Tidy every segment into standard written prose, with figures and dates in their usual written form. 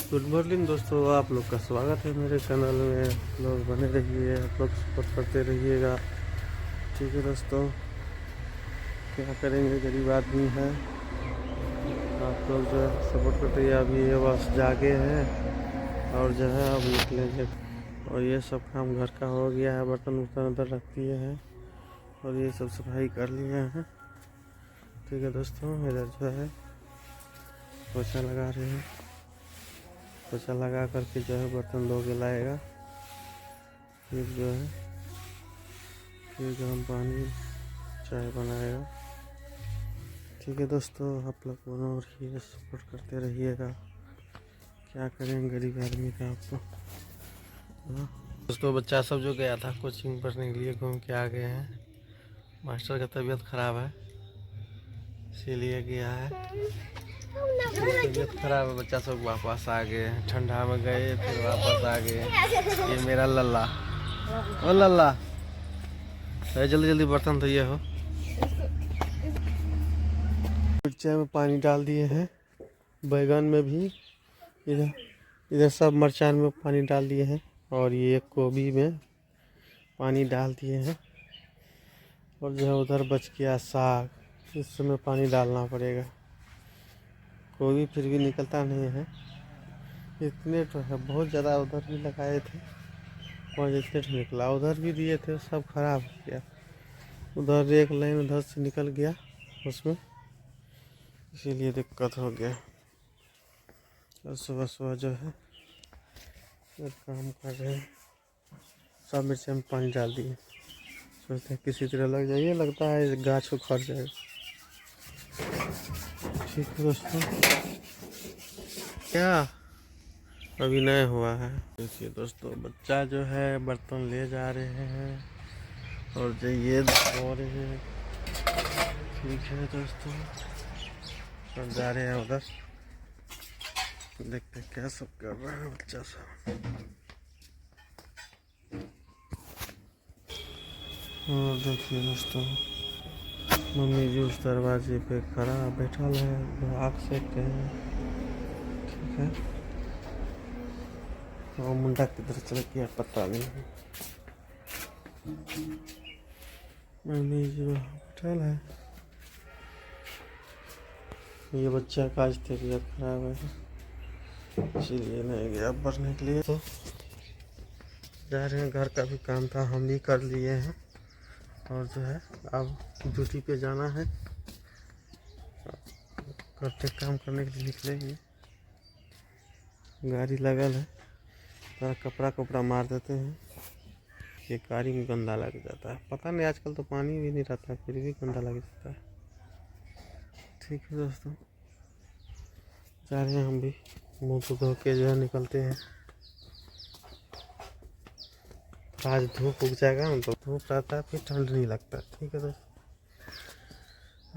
Good morning दोस्तों, आप लोग का स्वागत है मेरे चैनल में। आप लोग बने रहिए, आप लोग सपोर्ट करते रहिएगा। ठीक है दोस्तों, क्या करेंगे, गरीब आदमी है। आप लोग जो है सपोर्ट करते रहिए। अभी ये बस जागे हैं और जो है अब निकलेंगे। और ये सब काम घर का हो गया है, बर्तन उर्तन उधर रख दिए हैं और ये सब सफाई कर लिए हैं। ठीक है दोस्तों, इधर जो है पोछा लगा रहे हैं। पोछा लगा करके जो है बर्तन धो के लाएगा। फिर जो है फिर गर्म पानी चाय बनाएगा। ठीक है दोस्तों, आप लोग बनो रहिए, सपोर्ट करते रहिएगा। क्या करें गरीब आदमी का आप तो। दोस्तों बच्चा सब जो गया था कोचिंग पढ़ने के लिए घूम के आ गए हैं। मास्टर का तबीयत खराब है इसीलिए गया है। तबीयत खराब है, बच्चा सब वापस आ गए हैं। ठंडा में गए फिर वापस आ गए। ये मेरा लल्ला, ओ लल्ला, जल्दी जल्दी बर्तन धोइए हो। मिर्चा में पानी डाल दिए हैं, बैगन में भी, इधर इधर सब मिर्चान में पानी डाल दिए हैं और ये गोभी में पानी डाल दिए हैं। और जो है उधर बच गया साग, इसमें पानी डालना पड़ेगा। गोभी फिर भी निकलता नहीं है, इतने तो है। बहुत ज़्यादा उधर भी लगाए थे और इतने तो निकला। उधर भी दिए थे, सब खराब हो गया। उधर एक लाइन उधर से निकल गया उसमें, इसीलिए दिक्कत हो गया। और सुबह सुबह जो है काम कर रहे हैं, सब मिर्ची में पानी डाल दिए। सोचते हैं किसी तरह लग जाइए, लगता है गाछ उखड़ जाएगा। ठीक है दोस्तों, क्या अभी नहीं हुआ है। देखिए दोस्तों, बच्चा जो है बर्तन ले जा रहे हैं और जो ये धो रहे हैं। ठीक है दोस्तों, सब जा रहे हैं उधर, देखते क्या सब कर रहा है बच्चा सब। और देखिए दोस्तों, मम्मी जी उस दरवाजे पे खड़ा बैठा है, आग सेक रहे हैं। ठीक है, और मुंडा किधर चल गया पता नहीं। मम्मी जी बैठा है। ये बच्चा का आज तबीयत खराब है इसीलिए नहीं गया पढ़ने के लिए। तो जा रहे हैं, घर का भी काम था हम भी कर लिए हैं और जो है अब ड्यूटी पे जाना है। करते काम करने के लिए निकलेंगे। गाड़ी लगल है, थोड़ा कपड़ा कपड़ा मार देते हैं, ये गाड़ी में गंदा लग जाता है। पता नहीं, आजकल तो पानी भी नहीं रहता है फिर भी गंदा लग जाता है। ठीक है दोस्तों, जा रहे हैं हम भी, मुँह तो धो के जो है निकलते हैं। आज धूप उग जाएगा ना, तो धूप रहता है फिर ठंड नहीं लगता। ठीक है दोस्तों,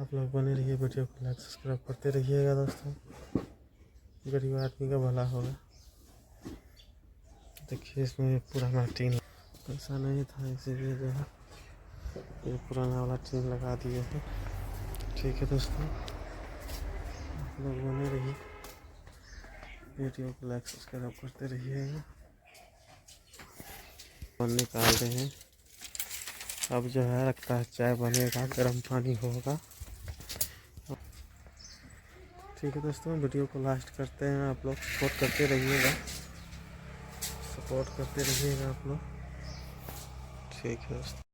आप लोग बने रहिए, वीडियो को लाइक सब्सक्राइब करते रहिएगा दोस्तों। गरीब आदमी का भला होगा। देखिए इसमें पुराना टीन पैसा नहीं था इसीलिए जो है ये पुराना वाला टीन लगा दिए हैं। ठीक है दोस्तों, आप लोग बने रहिए, वीडियो को लाइक सब्सक्राइब करते रहिएगा। और निकाल रहे हैं, अब जो है लगता है चाय बनेगा, गर्म पानी होगा। ठीक है दोस्तों, वीडियो को लास्ट करते हैं। आप लोग सपोर्ट करते रहिएगा, सपोर्ट करते रहिएगा आप लोग। ठीक है दोस्तों।